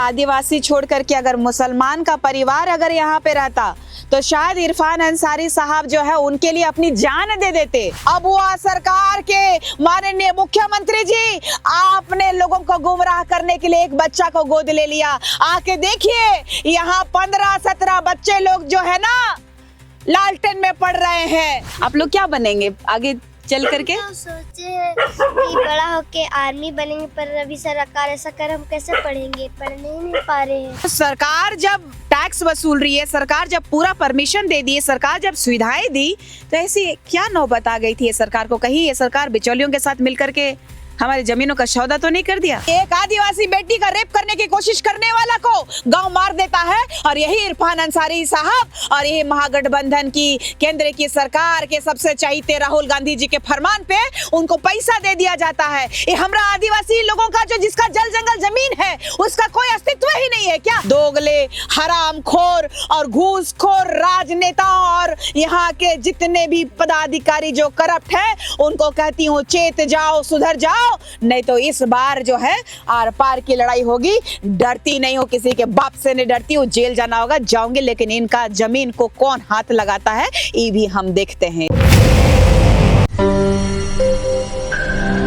आदिवासी छोड़ करके अगर मुसलमान का परिवार अगर यहाँ पे रहता तो शायद इरफान अंसारी साहब जो है उनके लिए अपनी जान दे देते। अब वो सरकार के माननीय मुख्यमंत्री जी आपने लोगों को गुमराह करने के लिए एक बच्चा को गोद ले लिया। आके देखिए यहाँ 15-17 बच्चे लोग जो है ना लालटेन में पढ़ रहे हैं। आप लोग क्या बनेंगे आगे चल करके? तो सोचे हैं कि बड़ा होके आर्मी बनेंगे, पर अभी सरकार ऐसा कर हम कैसे पढ़ेंगे, पढ़ने ही नहीं पा रहे हैं। सरकार जब टैक्स वसूल रही है, सरकार जब पूरा परमिशन दे दी है, सरकार जब सुविधाएं दी, तो ऐसी क्या नौबत आ गई थी ये सरकार को? कहीं ये सरकार बिचौलियों के साथ मिलकर के हमारी जमीनों का सौदा तो नहीं कर दिया? एक आदिवासी बेटी का रेप करने की कोशिश करने वाला को गांव मार देता है और यही इरफान अंसारी साहब और यही महागठबंधन की केंद्र की सरकार के सबसे चहीते राहुल गांधी जी के फरमान पे उनको पैसा दे दिया जाता है। ये हमारा आदिवासी लोगों का जो जिसका जल जंगल जमीन है उसका कोई अस्तित्व ही नहीं है क्या? दोगले, हरामखोर और घूसखोर राजनेता और यहाँ के जितने भी पदाधिकारी जो करप्ट है उनको कहती हूँ चेत जाओ, सुधर जाओ, नहीं तो इस बार जो है आर पार की लड़ाई होगी। डरती नहीं हो, किसी के बाप से नहीं डरती हूँ, जेल जाना होगा जाऊंगी, लेकिन इनका जमीन को कौन हाथ लगाता है ये भी हम देखते हैं।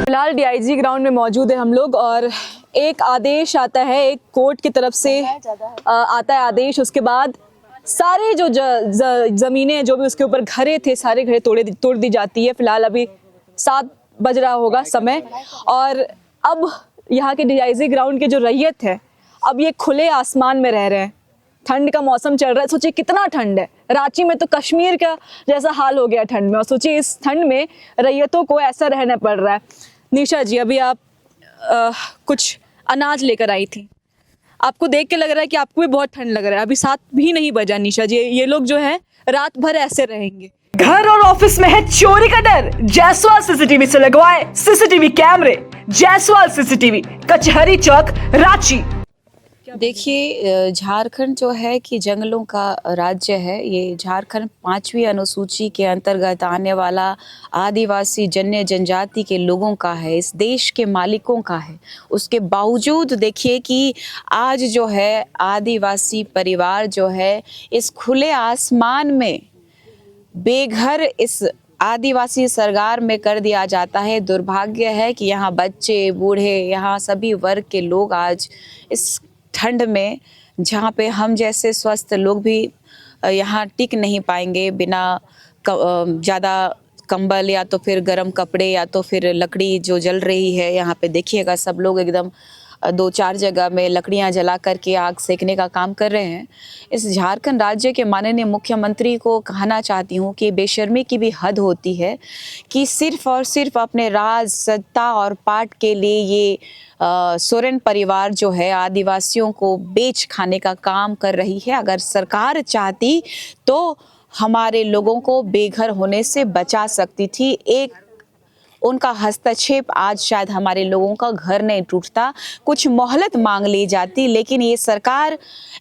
फिलहाल डीआईजी ग्राउंड में मौजूद है हम लोग और एक आदेश आता है, एक कोर्ट की तरफ से आता है आदेश। उसके बाद सारे जो जमीनें जो भी उसके ऊपर घरे थे सारे घरे तोड़ दी जाती है। फिलहाल अभी 7 बज रहा होगा समय और अब यहाँ के डीआईजी ग्राउंड के जो रैयत है अब ये खुले आसमान में रह रहे हैं। ठंड का मौसम चल रहा है, सोचिए कितना ठंड है। रांची में तो कश्मीर का जैसा हाल हो गया ठंड में, और सोचिए इस ठंड में रैयतों को ऐसा रहना पड़ रहा है। निशा जी, अभी आप कुछ अनाज लेकर आई थी, आपको देख के लग रहा है कि आपको भी बहुत ठंड लग रहा है। अभी 7 भी नहीं बजा निशा जी, ये लोग जो है रात भर ऐसे रहेंगे। घर और ऑफिस में है चोरी का डर? जायसवाल सीसीटीवी से लगवाए सीसीटीवी कैमरे। जायसवाल सीसीटीवी, कचहरी चौक, रांची। देखिए, झारखंड जो है कि जंगलों का राज्य है। ये झारखंड 5वीं अनुसूची के अंतर्गत आने वाला आदिवासी जन्य जनजाति के लोगों का है, इस देश के मालिकों का है। उसके बावजूद देखिए कि आज जो है आदिवासी परिवार जो है इस खुले आसमान में बेघर इस आदिवासी सरगार में कर दिया जाता है। दुर्भाग्य है कि यहाँ बच्चे, बूढ़े, यहाँ सभी वर्ग के लोग आज इस ठंड में, जहाँ पे हम जैसे स्वस्थ लोग भी यहाँ टिक नहीं पाएंगे बिना ज़्यादा कंबल या तो फिर गर्म कपड़े या तो फिर लकड़ी जो जल रही है। यहाँ पे देखिएगा सब लोग एकदम 2-4 जगह में लकड़ियां जला करके आग सेकने का काम कर रहे हैं। इस झारखंड राज्य के माननीय मुख्यमंत्री को कहना चाहती हूँ कि बेशर्मी की भी हद होती है कि सिर्फ और सिर्फ अपने राज, सत्ता और पाट के लिए ये सोरेन परिवार जो है आदिवासियों को बेच खाने का काम कर रही है। अगर सरकार चाहती तो हमारे लोगों को बेघर होने से बचा सकती थी। एक उनका हस्तक्षेप आज शायद हमारे लोगों का घर नहीं टूटता, कुछ मोहलत मांग ली जाती, लेकिन ये सरकार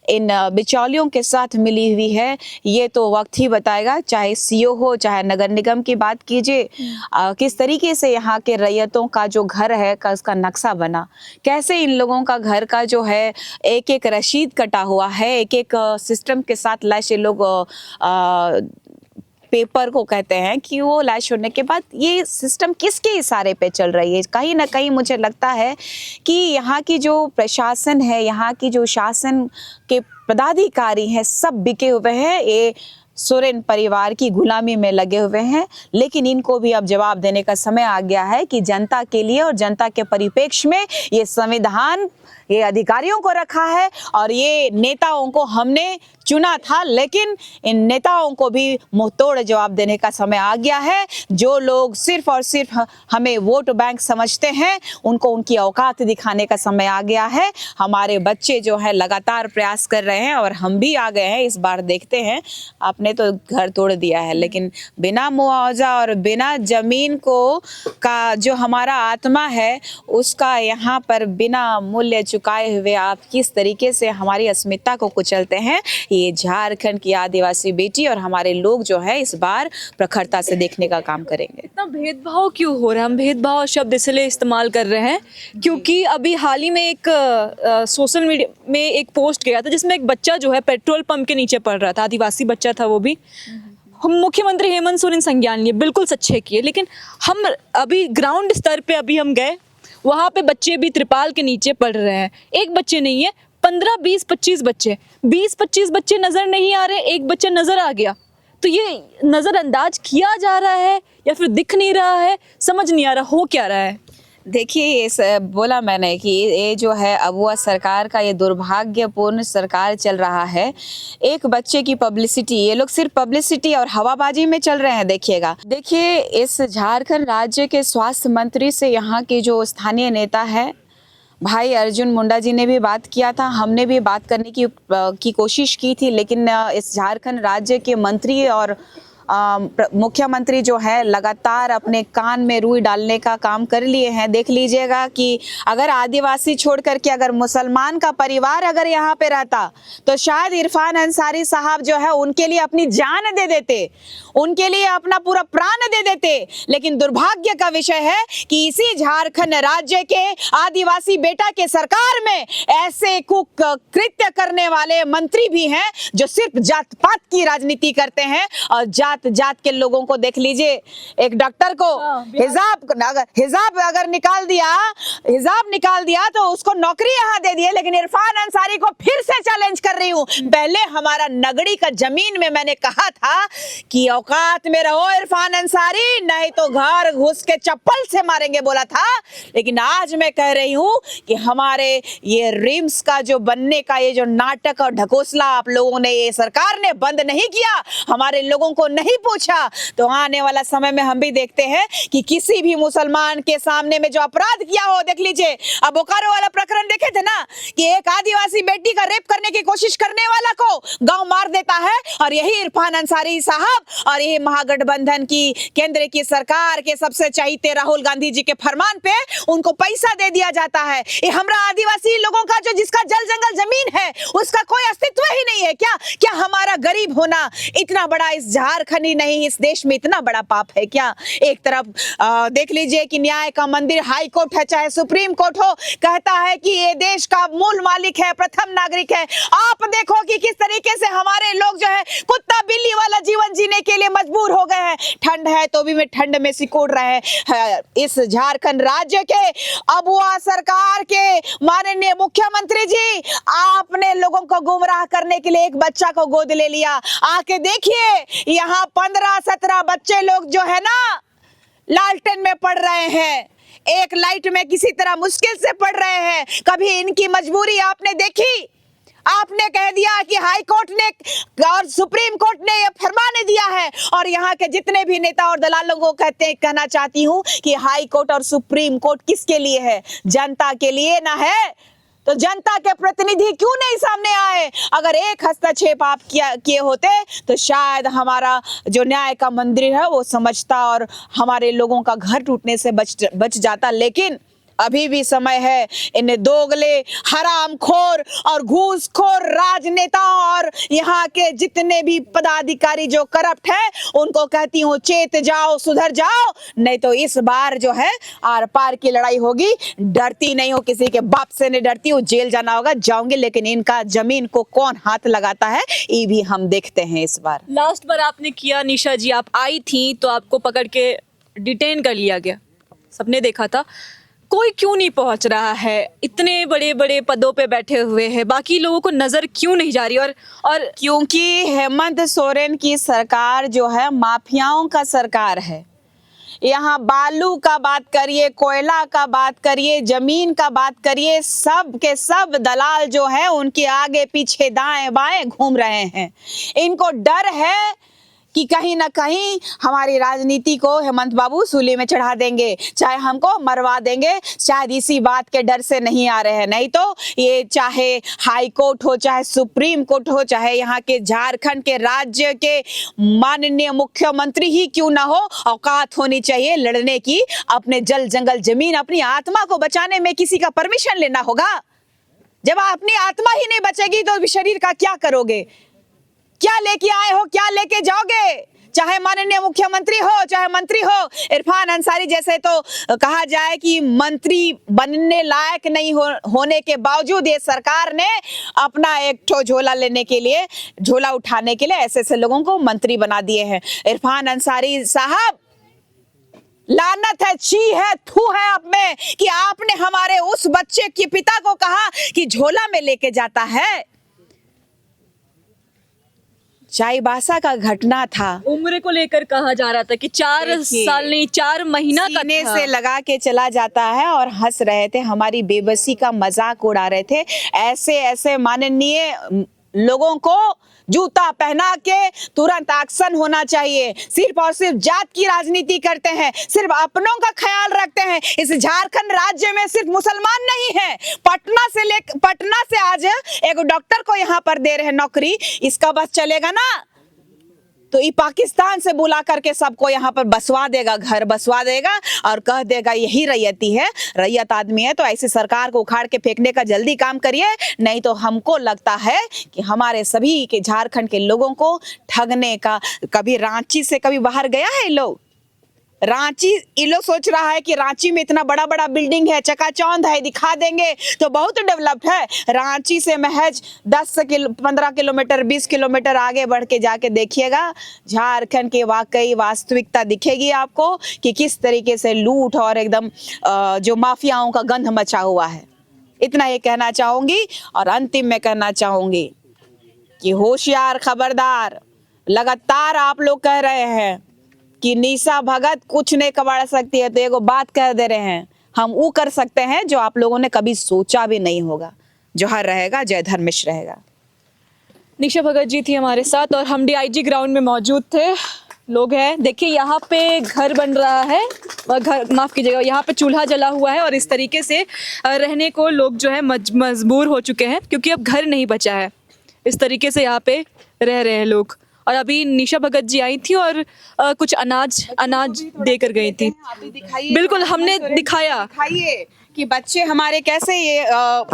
इन बिचौलियों के साथ मिली हुई है। ये तो वक्त ही बताएगा, चाहे सीओ हो चाहे नगर निगम की बात कीजिए, किस तरीके से यहाँ के रैयतों का जो घर है का उसका नक्शा बना, कैसे इन लोगों का घर का जो है एक एक रसीद कटा हुआ है, एक एक सिस्टम के साथ लैश लोग पेपर को कहते हैं कि वो लैश होने के बाद ये सिस्टम किसके इशारे पे चल रही है? कहीं ना कहीं मुझे लगता है कि यहाँ की जो प्रशासन है, यहाँ की जो शासन के पदाधिकारी हैं, सब बिके हुए हैं, ये सोरेन परिवार की गुलामी में लगे हुए हैं। लेकिन इनको भी अब जवाब देने का समय आ गया है कि जनता के लिए और जनता के परिप्रेक्ष्य में ये संविधान ये अधिकारियों को रखा है और ये नेताओं को हमने चुना था, लेकिन इन नेताओं को भी मुंहतोड़ जवाब देने का समय आ गया है। जो लोग सिर्फ और सिर्फ हमें वोट बैंक समझते हैं उनको उनकी औकात दिखाने का समय आ गया है। हमारे बच्चे जो है लगातार प्रयास कर रहे हैं और हम भी आ गए हैं। इस बार देखते हैं, आपने तो घर तोड़ दिया है, लेकिन बिना मुआवजा और बिना जमीन को का जो हमारा आत्मा है उसका यहाँ पर बिना मूल्य चुकाए हुए आप किस तरीके से हमारी अस्मिता को कुचलते हैं, ये झारखंड की आदिवासी बेटी और हमारे लोग जो है इस बार प्रखरता से देखने का काम करेंगे। इतना भेदभाव क्यों हो रहा है? हम भेदभाव शब्द इसलिए इस्तेमाल कर रहे हैं क्योंकि अभी हाल ही में एक सोशल मीडिया में एक पोस्ट गया था जिसमें एक बच्चा जो है पेट्रोल पंप के नीचे पड़ रहा था, आदिवासी बच्चा था वो भी। हम मुख्यमंत्री हेमंत सोरेन संज्ञान लिए, बिल्कुल सच्चे किए, लेकिन हम अभी ग्राउंड स्तर पे अभी हम गए, वहाँ पे बच्चे भी त्रिपाल के नीचे पढ़ रहे हैं। एक बच्चे नहीं है, 15, 20, 25 बच्चे, 20-25 बच्चे नजर नहीं आ रहे, एक बच्चा नजर आ गया। तो ये नजरअंदाज किया जा रहा है या फिर दिख नहीं रहा है, समझ नहीं आ रहा हो क्या रहा है। देखिए, इस बोला मैंने कि ये जो है अबुआ सरकार का ये दुर्भाग्यपूर्ण सरकार चल रहा है। एक बच्चे की पब्लिसिटी, ये लोग सिर्फ पब्लिसिटी और हवाबाजी में चल रहे हैं। देखिए इस झारखंड राज्य के स्वास्थ्य मंत्री से यहाँ के जो स्थानीय नेता है भाई अर्जुन मुंडा जी ने भी बात किया था, हमने भी बात करने की कोशिश की थी, लेकिन इस झारखंड राज्य के मंत्री और मुख्यमंत्री जो है लगातार अपने कान में रुई डालने का काम कर लिए हैं। देख लीजिएगा कि अगर आदिवासी छोड़ करके अगर मुसलमान का परिवार अगर यहाँ पे रहता तो शायद इरफान अंसारी साहब जो है उनके लिए अपनी जान दे देते, उनके लिए अपना पूरा प्राण दे देते। लेकिन दुर्भाग्य का विषय है कि इसी झारखंड राज्य के आदिवासी बेटा के सरकार में ऐसे कुकृत्य करने वाले मंत्री भी हैं जो सिर्फ जात पात की राजनीति करते हैं। और जात के लोगों को देख लीजिए, एक डॉक्टर को हिजाब अगर निकाल दिया तो उसको नौकरी यहाँ दे दी है। लेकिन इरफान अंसारी को फिर से चैलेंज कर रही हूँ, पहले हमारा नगड़ी का जमीन में मैंने कहा था कि औकात में रहो इरफान अंसारी, नहीं तो घर घुस के चप्पल से मारेंगे बोला था। लेकिन आज मैं कह रही हूँ कि हमारे ये रिम्स का जो बनने का ये जो नाटक और ढकोसला आप लोगों ने, ये सरकार ने बंद नहीं किया, हमारे लोगों को नहीं पूछा, तो आने वाला समय में हम भी देखते हैं कि किसी भी मुसलमान के सामने में जो अपराध किया हो, देख लीजिए अब बोकारो वाला प्रकरण देखे थे ना कि एक आदिवासी बेटी का रेप करने की कोशिश करने वाला को गांव मार देता है, और यही इरफान अंसारी साहब और यही महागठबंधन की केंद्र की सरकार के सबसे चहीते राहुल गांधी जी के फरमान पे उनको पैसा दे दिया जाता है। ये हमरा आदिवासी लोगों का जो जिसका जल जंगल जमीन है उसका कोई अस्तित्व ही नहीं है क्या? क्या हमारा गरीब होना इतना बड़ा इस झारखंड ही नहीं इस देश में इतना बड़ा पाप है क्या? एक तरफ देख लीजिए कि न्याय का मंदिर हाई कोर्ट है चाहे सुप्रीम कोर्ट हो, कहता है कि ये देश का मूल मालिक है, प्रथम नागरिक है। आप देखो कि किस तरीके से हमारे लोग जो है कुत्ता बिल्ली वाला जीवन जीने के लिए मजबूर हो गए हैं। ठंड है तो भी में ठंड में सिकुड़ रहे हैं। इस झारखंड राज्य के अबुआ सरकार के माननीय मुख्यमंत्री जी, आपने लोगों को गुमराह करने के लिए एक बच्चा को गोद ले लिया। आके देखिए यहाँ 15-17 बच्चे लोग जो है ना लालटेन में पढ़ रहे हैं, एक लाइट में किसी तरह मुश्किल से पढ़ रहे हैं। कभी इनकी मजबूरी आपने देखी? आपने कह दिया कि हाई कोर्ट ने और सुप्रीम कोर्ट ने यह फरमान दिया है, और यहाँ के जितने भी नेता और दलालों को कहना चाहती हूँ कि हाई कोर्ट और सुप्रीम कोर्ट किसके लिए है? जनता के लिए ना है। तो जनता के प्रतिनिधि क्यों नहीं सामने आए? अगर एक हस्तक्षेप आप किए होते तो शायद हमारा जो न्याय का मंदिर है वो समझता और हमारे लोगों का घर टूटने से बच जाता। लेकिन अभी भी समय है। इन दोगले हरामखोर और घूसखोर राजनेताओं और यहाँ के जितने भी पदाधिकारी जो करप्ट हैं उनको कहती हूँ चेत जाओ, सुधर जाओ, नहीं तो इस बार जो है आर पार की लड़ाई होगी। डरती नहीं हो, किसी के बाप से नहीं डरती हूँ, जेल जाना होगा जाऊंगी, लेकिन इनका जमीन को कौन हाथ लगाता है ये भी हम देखते हैं इस बार। लास्ट बार आपने किया निशा जी, आप आई थी तो आपको पकड़ के डिटेन कर लिया गया, सबने देखा था। कोई क्यों नहीं पहुंच रहा है? इतने बड़े बड़े पदों पे बैठे हुए हैं, बाकी लोगों को नजर क्यों नहीं जा रही? और क्योंकि हेमंत सोरेन की सरकार जो है माफियाओं का सरकार है। यहाँ बालू का बात करिए, कोयला का बात करिए, जमीन का बात करिए, सब के सब दलाल जो है उनके आगे पीछे दाएं बाएं घूम रहे हैं। इनको डर है कि कहीं ना कहीं हमारी राजनीति को हेमंत बाबू सूली में चढ़ा देंगे, चाहे हमको मरवा देंगे। शायद इसी बात के डर से नहीं आ रहे हैं, नहीं तो ये चाहे हाई कोर्ट हो, चाहे सुप्रीम कोर्ट हो, चाहे यहाँ के झारखंड के राज्य के माननीय मुख्यमंत्री ही क्यों ना हो, औकात होनी चाहिए लड़ने की। अपने जल जंगल जमीन, अपनी आत्मा को बचाने में किसी का परमिशन लेना होगा। जब अपनी आत्मा ही नहीं बचेगी तो शरीर का क्या करोगे? क्या लेके आए हो, क्या लेके जाओगे? चाहे माननीय मुख्यमंत्री हो, चाहे मंत्री हो, इरफान अंसारी जैसे तो कहा जाए कि मंत्री बनने लायक नहीं होने के बावजूद ये सरकार ने अपना एक ठो झोला लेने के लिए, झोला उठाने के लिए ऐसे ऐसे लोगों को मंत्री बना दिए हैं। इरफान अंसारी साहब, लानत है, छी है, थू है आप में कि आपने हमारे उस बच्चे के पिता को कहा कि झोला में लेके जाता है। चाईबासा का घटना था, उम्र को लेकर कहा जा रहा था कि 4 साल नहीं 4 महीना का सीने था। से लगा के चला जाता है और हंस रहे थे, हमारी बेबसी का मजाक उड़ा रहे थे। ऐसे ऐसे माननीय लोगों को जूता पहना के तुरंत एक्शन होना चाहिए। सिर्फ और सिर्फ जात की राजनीति करते हैं, सिर्फ अपनों का ख्याल रखते हैं। इस झारखंड राज्य में सिर्फ मुसलमान नहीं है। पटना से आज एक डॉक्टर को यहाँ पर दे रहे हैं नौकरी, इसका बस चलेगा ना तो ये पाकिस्तान से बुला करके सबको यहाँ पर बसवा देगा, घर बसवा देगा और कह देगा यही रैयती है, रैयत आदमी है। तो ऐसी सरकार को उखाड़ के फेंकने का जल्दी काम करिए, नहीं तो हमको लगता है कि हमारे सभी के झारखंड के लोगों को ठगने का। कभी रांची से कभी बाहर गया है लोग? रांची, ये लोग सोच रहा है कि रांची में इतना बड़ा बड़ा बिल्डिंग है, चकाचौंध है, दिखा देंगे तो बहुत डेवलप्ड है। रांची से महज 15 किलोमीटर 20 किलोमीटर आगे बढ़ के जाके देखिएगा, झारखंड की वाकई वास्तविकता दिखेगी आपको कि किस तरीके से लूट और एकदम जो माफियाओं का गंध मचा हुआ है। इतना ही कहना चाहूंगी और अंतिम में कहना चाहूंगी कि होशियार, खबरदार। लगातार आप लोग कह रहे हैं कि निशा भगत कुछ नहीं कबाड़ सकती है, तो एगो बात कह दे रहे हैं, हम वो कर सकते हैं जो आप लोगों ने कभी सोचा भी नहीं होगा। जोहर रहेगा, जय धर्मेश रहेगा। निशा भगत जी थी हमारे साथ और हम डीआईजी ग्राउंड में मौजूद थे। लोग हैं, देखिए यहाँ पे घर बन रहा है, घर माफ कीजिएगा, यहाँ पे चूल्हा जला हुआ है और इस तरीके से रहने को लोग जो है मजबूर हो चुके हैं क्योंकि अब घर नहीं बचा है। इस तरीके से यहाँ पे रह रहे हैं लोग। और अभी निशा भगत जी आई थी और कुछ अनाज देकर गई थी। बिल्कुल, हमने दिखाया कि बच्चे हमारे कैसे ये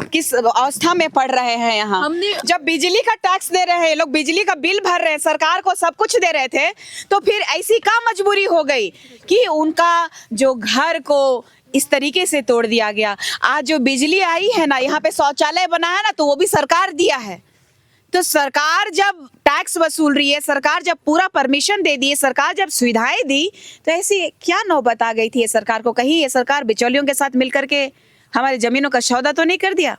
किस अवस्था में पढ़ रहे हैं। यहाँ हमने जब बिजली का टैक्स दे रहे हैं लोग, बिजली का बिल भर रहे हैं, सरकार को सब कुछ दे रहे थे, तो फिर ऐसी क्या मजबूरी हो गई कि उनका जो घर को इस तरीके से तोड़ दिया गया। आज जो बिजली आई है ना, यहाँ पे शौचालय बना है ना, तो वो भी सरकार दिया है। तो सरकार जब टैक्स वसूल रही है, सरकार जब पूरा परमिशन दे दी है, सरकार जब सुविधाएं दी, तो ऐसी क्या नौबत आ गई थी ये सरकार को? कहीं ये सरकार बिचौलियों के साथ मिलकर के हमारी जमीनों का सौदा तो नहीं कर दिया?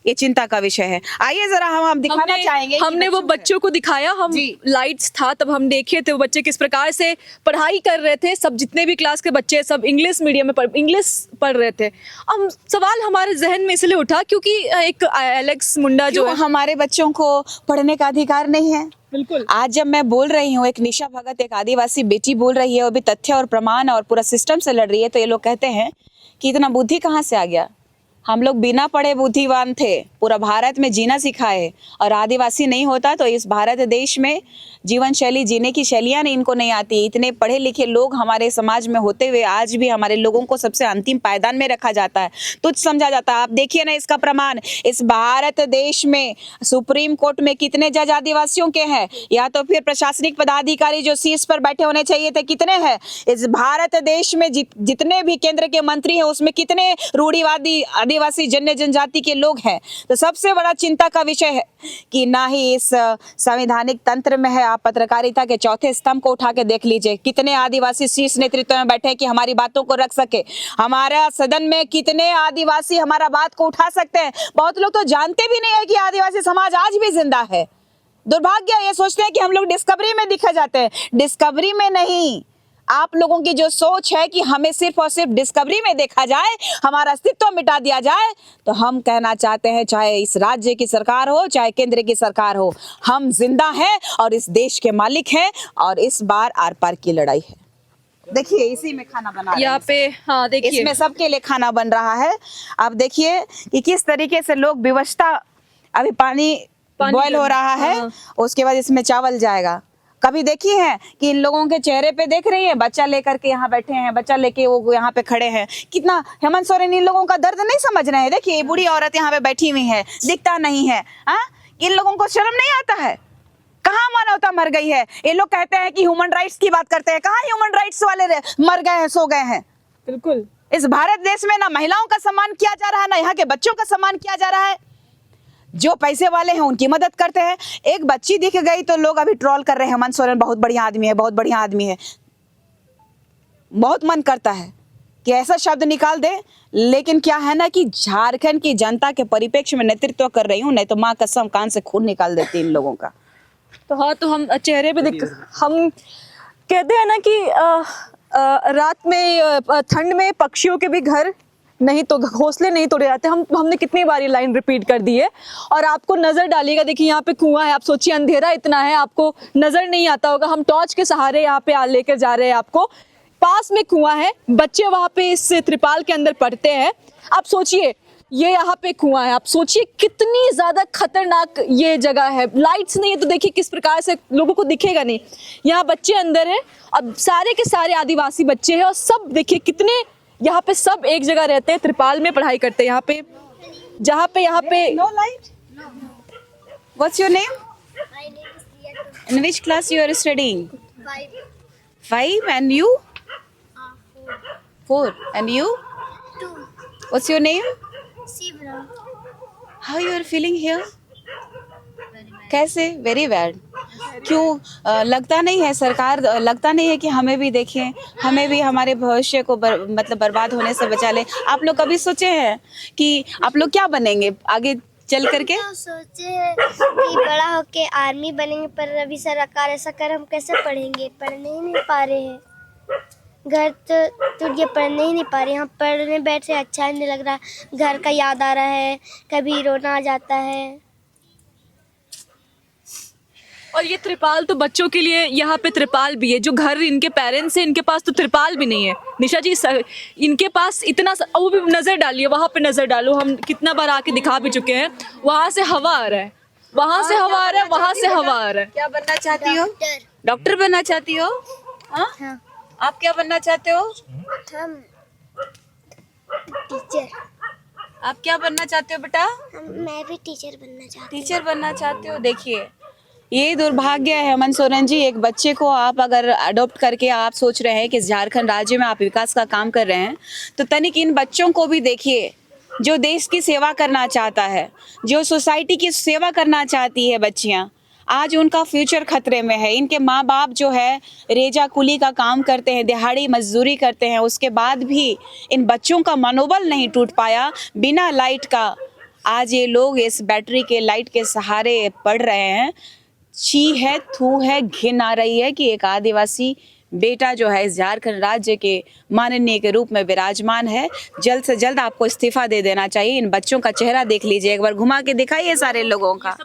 ये चिंता का विषय है। आइए जरा हम दिखाना चाहेंगे। हमने वो बच्चों को दिखाया, हम लाइट्स था तब हम देखे थे वो बच्चे किस प्रकार से पढ़ाई कर रहे थे। सब जितने भी क्लास के बच्चे सब इंग्लिश मीडियम में इंग्लिश पढ़ रहे थे। अब सवाल हमारे जहन में इसलिए उठा क्योंकि एक एलेक्स मुंडा जो है, हमारे बच्चों को पढ़ने का अधिकार नहीं है। बिल्कुल, आज जब मैं बोल रही हूँ, एक निशा भगत एक आदिवासी बेटी बोल रही है, वो भी तथ्य और प्रमाण और पूरा सिस्टम से लड़ रही है, तो ये लोग कहते हैं कि इतना बुद्धि कहाँ से आ गया? हम लोग बिना पढ़े बुद्धिमान थे, पूरा भारत में जीना सिखाए, और आदिवासी नहीं होता तो इस भारत देश में जीवन शैली जीने की शैलियाँ नहीं इनको नहीं आती। इतने पढ़े लिखे लोग हमारे समाज में होते हुए आज भी हमारे लोगों को सबसे अंतिम पायदान में रखा जाता है, तुच्छ समझा जाता है। आप देखिए ना इसका प्रमाण, इस भारत देश में सुप्रीम कोर्ट में कितने जज आदिवासियों के हैं, या तो फिर प्रशासनिक पदाधिकारी जो शीर्ष पर बैठे होने चाहिए थे कितने हैं? इस भारत देश में जितने भी केंद्र के मंत्री हैं उसमें कितने रूढ़िवादी आदिवासी जन्य जनजाति के लोग हैं? तो सबसे बड़ा चिंता का विषय है कि ना ही इस संवैधानिक तंत्र में है। आप पत्रकारिता के चौथे स्तंभ को उठा के देख लीजिए, कितने आदिवासी शीर्ष नेतृत्व में बैठे कि हमारी बातों को रख सके। हमारा सदन में कितने आदिवासी हमारा बात को उठा सकते हैं? बहुत लोग तो जानते भी नहीं है कि आदिवासी समाज आज भी जिंदा है। दुर्भाग्य, ये सोचते हैं कि हम लोग डिस्कवरी में दिखे जाते हैं। डिस्कवरी में नहीं, आप लोगों की जो सोच है कि हमें सिर्फ और सिर्फ डिस्कवरी में देखा जाए, हमारा अस्तित्व मिटा दिया जाए, तो हम कहना चाहते हैं चाहे इस राज्य की सरकार हो चाहे केंद्र की सरकार हो, हम जिंदा हैं और इस देश के मालिक हैं, और इस बार आर पार की लड़ाई है। देखिए इसी में खाना बना रहे हैं यहाँ पे, हाँ देखिए इसमें सबके लिए खाना बन रहा है। अब देखिए कि किस तरीके से लोग विवशता, अभी पानी बॉयल हो रहा है, उसके बाद इसमें चावल जाएगा। कभी देखी है कि इन लोगों के चेहरे पे देख रही है, बच्चा लेकर के यहाँ बैठे हैं, बच्चा लेके वो यहाँ पे खड़े हैं, कितना हेमंत सोरेन इन लोगों का दर्द नहीं समझ रहे हैं। देखिए बूढ़ी औरत यहाँ पे बैठी हुई है, दिखता नहीं है। हाँ, इन लोगों को शर्म नहीं आता है? कहाँ मानवता मर गई है? ये लोग कहते हैं कि ह्यूमन राइट्स की बात करते हैं, कहाँ ह्यूमन राइट्स वाले मर गए हैं, सो गए हैं? बिल्कुल। इस भारत देश में ना महिलाओं का सम्मान किया जा रहा है, ना यहाँ के बच्चों का सम्मान किया जा रहा है। जो पैसे वाले हैं उनकी मदद करते हैं। एक बच्ची दिख गई तो लोग अभी ट्रोल कर रहे हैं, हेमंत सोरेन बहुत बढ़िया आदमी है, बहुत बढ़िया आदमी है। बहुत मन करता है कि ऐसा शब्द निकाल दे, लेकिन क्या है ना कि झारखंड की जनता के परिप्रेक्ष्य में नेतृत्व कर रही हूँ, नहीं तो माँ कसम कान से खून निकाल देती इन लोगों का। तो हाँ, तो हम चेहरे पे दिख, हम कहते हैं ना कि रात में ठंड में पक्षियों के भी घर नहीं तो घोंसले नहीं तोड़े जाते। हमने कितनी बार ये लाइन रिपीट कर दी है। और आपको नजर डालिएगा, देखिए यहाँ पे कुआं है, आप सोचिए अंधेरा इतना है, आपको नजर नहीं आता होगा। हम टॉर्च के सहारे यहाँ पे लेकर जा रहे हैं आपको। पास में कुआं है, बच्चे वहां पे इस त्रिपाल के अंदर पढ़ते हैं। आप सोचिए ये यहाँ पे कुआं है, आप सोचिए कितनी ज्यादा खतरनाक ये जगह है। लाइट्स नहीं है तो देखिए किस प्रकार से लोगों को दिखेगा नहीं। यहाँ बच्चे अंदर हैं, अब सारे के सारे आदिवासी बच्चे हैं, और सब देखिए कितने यहाँ पे सब एक जगह रहते हैं, त्रिपाल में पढ़ाई करते हैं। यहाँ पे जहाँ पे यहाँ पे No light? What's your name? My name is Priya. In which class you are studying? 5. 5 and you? 4. 4 and you? 2. What's your name? Sivra. How you are feeling here? कैसे? Very bad. क्यों? लगता नहीं है सरकार, लगता नहीं है कि हमें भी देखें, हमें भी हमारे भविष्य को मतलब बर्बाद होने से बचा ले। आप लोग कभी सोचे हैं कि आप लोग क्या बनेंगे आगे चल करके? तो सोचे हैं कि बड़ा होके आर्मी बनेंगे, पर अभी सरकार ऐसा कर हम कैसे पढ़ेंगे? पढ़ने ही नहीं पा रहे हैं, घर तो ये पढ़ने ही नहीं पा रहे। हम पढ़ने बैठे अच्छा नहीं लग रहा, घर का याद आ रहा है, कभी रोना आ जाता है। और ये त्रिपाल तो बच्चों के लिए, यहाँ पे त्रिपाल भी है। जो घर इनके पेरेंट्स हैं, इनके पास तो त्रिपाल भी नहीं है। निशा जी इनके पास इतना वो भी नजर डालिए, वहां पे नजर डालो। हम कितना बार आके दिखा भी चुके हैं। वहां से हवा आ रहा है, वहां से हवा आ रहा है, वहां से हवा आ रहा है। क्या बनना चाहती हो? डॉक्टर। डॉक्टर बनना चाहती हो? हाँ? हाँ, आप क्या बनना चाहते हो? हम टीचर। आप क्या बनना चाहते हो बेटा? मैं भी टीचर बनना चाहती टीचर बनना चाहते हो? देखिए ये दुर्भाग्य है हेमंत सोरेन जी, एक बच्चे को आप अगर अडॉप्ट करके आप सोच रहे हैं कि झारखंड राज्य में आप विकास का काम कर रहे हैं, तो तनिक इन बच्चों को भी देखिए जो देश की सेवा करना चाहता है, जो सोसाइटी की सेवा करना चाहती है बच्चियां। आज उनका फ्यूचर खतरे में है। इनके माँ बाप जो है रेजा कुली का काम करते हैं, दिहाड़ी मजदूरी करते हैं, उसके बाद भी इन बच्चों का मनोबल नहीं टूट पाया। बिना लाइट का आज ये लोग इस बैटरी के लाइट के सहारे पढ़ रहे हैं। छी है, थू है, घिन आ रही है कि एक आदिवासी बेटा जो है इस झारखंड राज्य के माननीय के रूप में विराजमान है। जल्द से जल्द आपको इस्तीफा दे देना चाहिए। इन बच्चों का चेहरा देख लीजिए, एक बार घुमा के दिखाइए सारे लोगों का।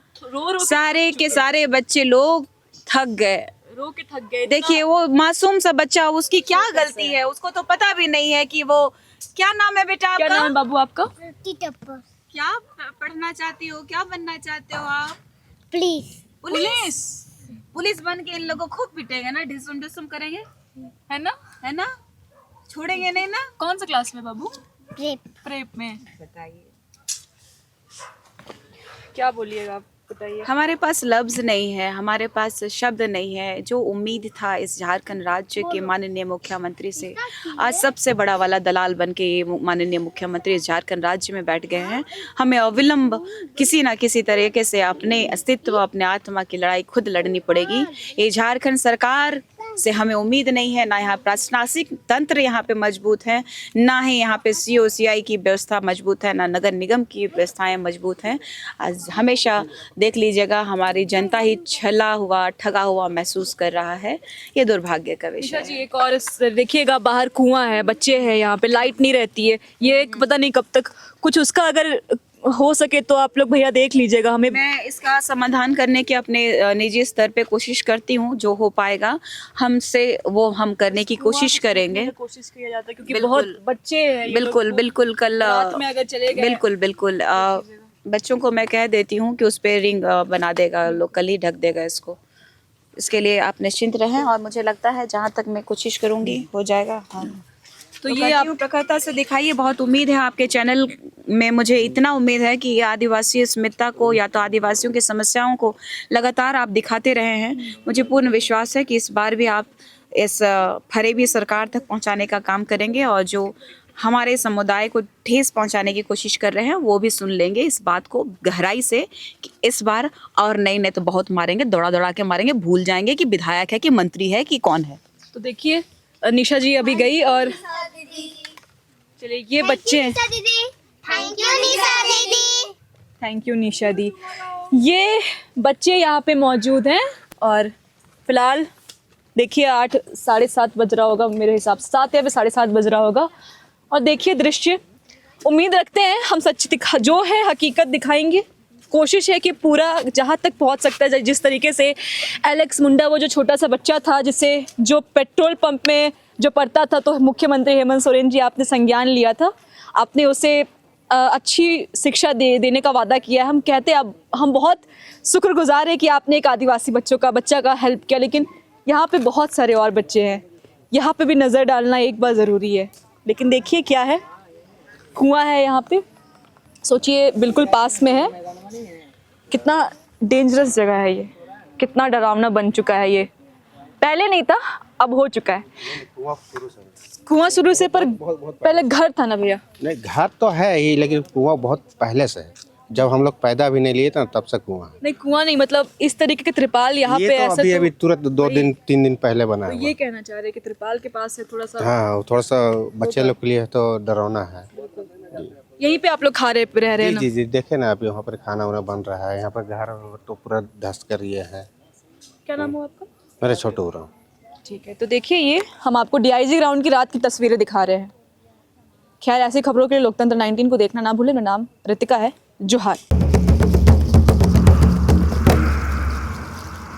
सारे के सारे बच्चे लोग थक गए, रो के थक गए। देखिए वो मासूम सा बच्चा, उसकी क्या गलती है? उसको तो पता भी नहीं है कि वो, क्या नाम है बेटा क्या आपका? नाम है बाबू आपका? हूँ। क्या पढ़ना चाहती हो? क्या बनना चाहते हो आप? प्लीज। पुलिस। पुलिस बन के इन लोगों को खूब पिटेंगे ना, ढिसुम ढिसुम करेंगे, है ना? है ना? छोड़ेंगे नहीं ना? कौन सा क्लास में बाबू? प्रेप। प्रेप में। बताइए, क्या बोलिएगा आप, बताइए। हमारे पास लफ्ज नहीं है, हमारे पास शब्द नहीं है। जो उम्मीद था इस झारखंड राज्य के माननीय मुख्यमंत्री से, आज सबसे बड़ा वाला दलाल बन के ये माननीय मुख्यमंत्री इस झारखंड राज्य में बैठ गए हैं। हमें अविलंब किसी ना किसी तरीके से अपने अस्तित्व, अपने आत्मा की लड़ाई खुद लड़नी पड़ेगी। ये झारखंड सरकार से हमें उम्मीद नहीं है, ना यहाँ प्रशासनिक तंत्र यहाँ पे मजबूत है, ना ही यहाँ पे COCI की व्यवस्था मजबूत है, ना नगर निगम की व्यवस्थाएं मजबूत हैं। आज हमेशा देख लीजिएगा हमारी जनता ही छला हुआ, ठगा हुआ महसूस कर रहा है। ये दुर्भाग्य का विषय जी है। एक और देखिएगा, बाहर कुआं है, बच्चे हैं, यहाँ पे लाइट नहीं रहती है। ये एक पता नहीं कब तक कुछ उसका अगर हो सके तो आप लोग भैया देख लीजिएगा। हमें मैं इसका समाधान करने की अपने निजी स्तर पे कोशिश करती हूँ, जो हो पाएगा हमसे वो हम करने की कोशिश करेंगे। कोशिश किया जाता है क्योंकि बिल्कुल। बहुत बच्चे हैं ये बिल्कुल लोग, बिल्कुल कल रात में अगर चले गए। बिल्कुल बिल्कुल बच्चों को मैं कह देती हूँ कि उस पे रिंग बना देगा लोग, कल ही ढक देगा इसको। इसके लिए आप निश्चिंत रहें और मुझे लगता है जहाँ तक मैं कोशिश करूँगी हो जाएगा। हाँ, तो ये आप प्रखरता से दिखाइए। बहुत उम्मीद है आपके चैनल में, मुझे इतना उम्मीद है कि ये आदिवासी अस्मिता को या तो आदिवासियों की समस्याओं को लगातार आप दिखाते रहे हैं। मुझे पूर्ण विश्वास है कि इस बार भी आप इस फरेबी सरकार तक पहुंचाने का काम करेंगे और जो हमारे समुदाय को ठेस पहुंचाने की कोशिश कर रहे हैं वो भी सुन लेंगे इस बात को गहराई से कि इस बार और नहीं तो बहुत मारेंगे, दौड़ा दौड़ा के मारेंगे, भूल जाएंगे कि विधायक है कि मंत्री है कि कौन है। तो देखिए निशा जी अभी गई और चलिए ये बच्चे हैं। थैंक यू निशा दीदी। थैंक यू निशा दी। ये बच्चे यहाँ पे मौजूद हैं और फिलहाल देखिए 8 साढ़े 7 बज रहा होगा मेरे हिसाब से, 7 या फिर 7:30 बज रहा होगा। और देखिए दृश्य, उम्मीद रखते हैं हम सच जो है हकीकत दिखाएंगे। कोशिश है कि पूरा जहाँ तक पहुँच सकता है, जिस तरीके से एलेक्स मुंडा वो जो छोटा सा बच्चा था जिसे जो पेट्रोल पंप में जो पढ़ता था, तो मुख्यमंत्री हेमंत सोरेन जी आपने संज्ञान लिया था, आपने उसे अच्छी शिक्षा देने का वादा किया है। हम कहते हैं अब हम बहुत शुक्रगुजार है कि आपने एक आदिवासी बच्चा का हेल्प किया, लेकिन यहाँ पे बहुत सारे और बच्चे हैं, यहाँ पे भी नज़र डालना एक बार ज़रूरी है। लेकिन देखिए क्या है, कुआं है यहाँ पे, सोचिए बिल्कुल पास में है। कितना डेंजरस जगह है ये, कितना डरावना बन चुका है ये, पहले नहीं था अब हो चुका है। कुआं शुरू से, पर पहले घर था ना भैया? नहीं, घर तो है ही, लेकिन कुआं बहुत पहले से है। जब हम लोग पैदा भी नहीं लिए थे तब से कुआं है। नहीं कुआं नहीं, मतलब इस तरीके के त्रिपाल यहाँ पे तो ऐसा अभी तुरंत 2-3 दिन पहले बना तो है। ये कहना चाह रहे हैं कि त्रिपाल के पास है थोड़ा सा। हाँ, थोड़ा सा बच्चे लोग के लिए तो डरावना है। यहीं पे आप लोग खा रहे रह रहे हैं ना? जी जी, देखे ना आप, यहाँ पर खाना वाना बन रहा है, यहाँ पर घर तो पूरा धस कर ये है। क्या नाम हो आपका? मेरा छोटू रहा। ठीक है, तो देखिए ये हम आपको DIG ग्राउंड की रात की तस्वीरें दिखा रहे हैं। खैर ऐसी खबरों के लिए लोकतंत्र 19 को देखना ना भूलें। मेरा नाम रितिका है। जोहार।